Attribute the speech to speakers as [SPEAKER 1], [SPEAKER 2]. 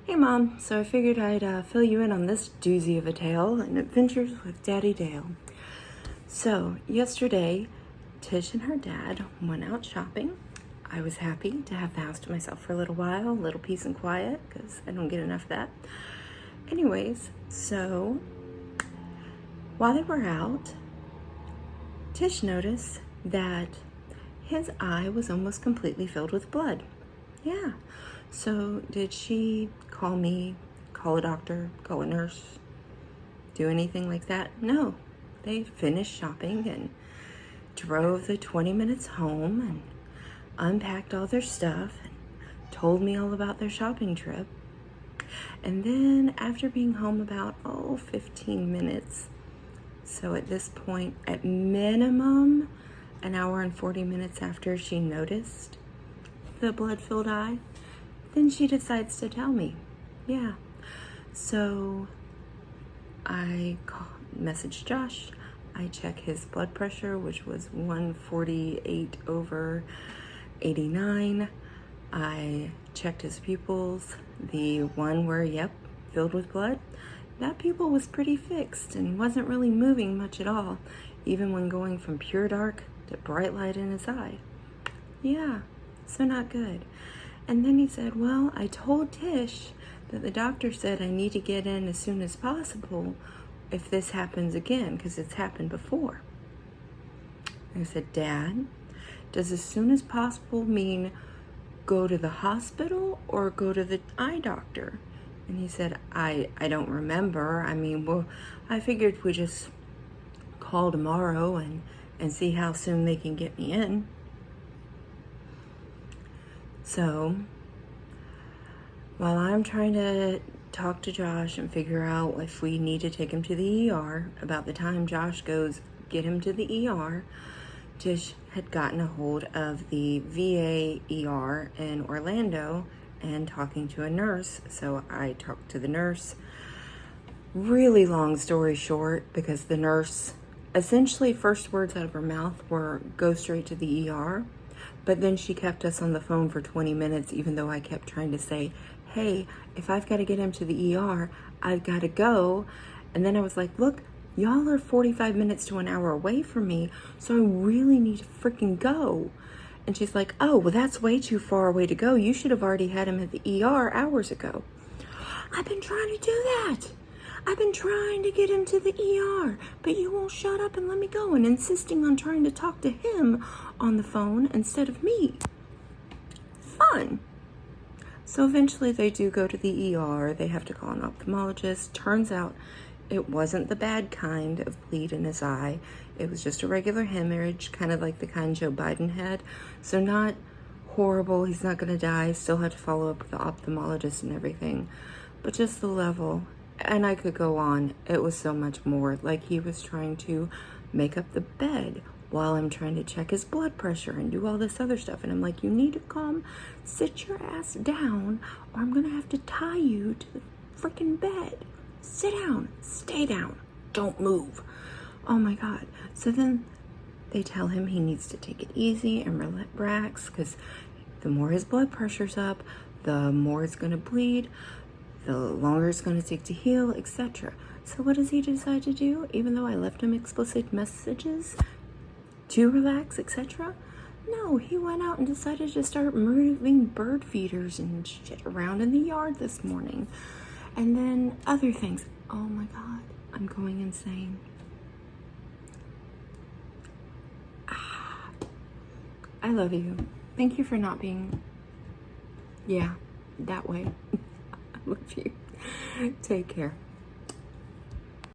[SPEAKER 1] Hey Mom, so I figured I'd fill you in on this doozy of a tale and adventures with Daddy Dale. So yesterday, Tish and her dad went out shopping. I was happy to have the house to myself for a little while, a little peace and quiet, because I don't get enough of that. Anyways, so while they were out, Tish noticed that his eye was almost completely filled with blood. Yeah. So did she call me, call a doctor, call a nurse, do anything like that? No. They finished shopping and drove the 20 minutes home and unpacked all their stuff and told me all about their shopping trip. And then after being home about, 15 minutes, so at this point, at minimum, an hour and 40 minutes after she noticed the blood-filled eye, then she decides to tell me. Yeah. So I messaged Josh. I check his blood pressure, which was 148/89. I checked his pupils. The one where, filled with blood. That pupil was pretty fixed and wasn't really moving much at all, even when going from pure dark to bright light in his eye. Yeah, so not good. And then he said, well, I told Tish that the doctor said I need to get in as soon as possible if this happens again, because it's happened before. I said, Dad, does as soon as possible mean go to the hospital or go to the eye doctor? And he said, I don't remember. I figured we just call tomorrow and see how soon they can get me in. So, while I'm trying to talk to Josh and figure out if we need to take him to the ER, about the time Josh goes get him to the ER, Tish had gotten a hold of the VA ER in Orlando and talking to a nurse. So I talked to the nurse. Really long story short, because the nurse, essentially first words out of her mouth were, go straight to the ER. But then she kept us on the phone for 20 minutes, even though I kept trying to say, hey, if I've got to get him to the ER, I've got to go. And then I was like, look, y'all are 45 minutes to an hour away from me, so I really need to freaking go. And she's like, oh, well, that's way too far away to go. You should have already had him at the ER hours ago. I've been trying to do that. I've been trying to get him to the ER, but you won't shut up and let me go, and insisting on trying to talk to him on the phone instead of me. Fun. So eventually they do go to the ER. They have to call an ophthalmologist. Turns out it wasn't the bad kind of bleed in his eye. It was just a regular hemorrhage, kind of like the kind Joe Biden had. So not horrible. He's not going to die. Still have to follow up with the ophthalmologist and everything. But just the level. And I could go on. It was so much more. Like he was trying to make up the bed while I'm trying to check his blood pressure and do all this other stuff. And I'm like, you need to come sit your ass down or I'm going to have to tie you to the freaking bed. Sit down. Stay down. Don't move. Oh my God. So then they tell him he needs to take it easy and relax, because the more his blood pressure's up, the more it's going to bleed, the longer it's going to take to heal, etc. So what does he decide to do? Even though I left him explicit messages to relax, etc. No, he went out and decided to start moving bird feeders and shit around in the yard this morning. And then other things. Oh my God, I'm going insane. I love you. Thank you for not being, that way. I love you. Take care.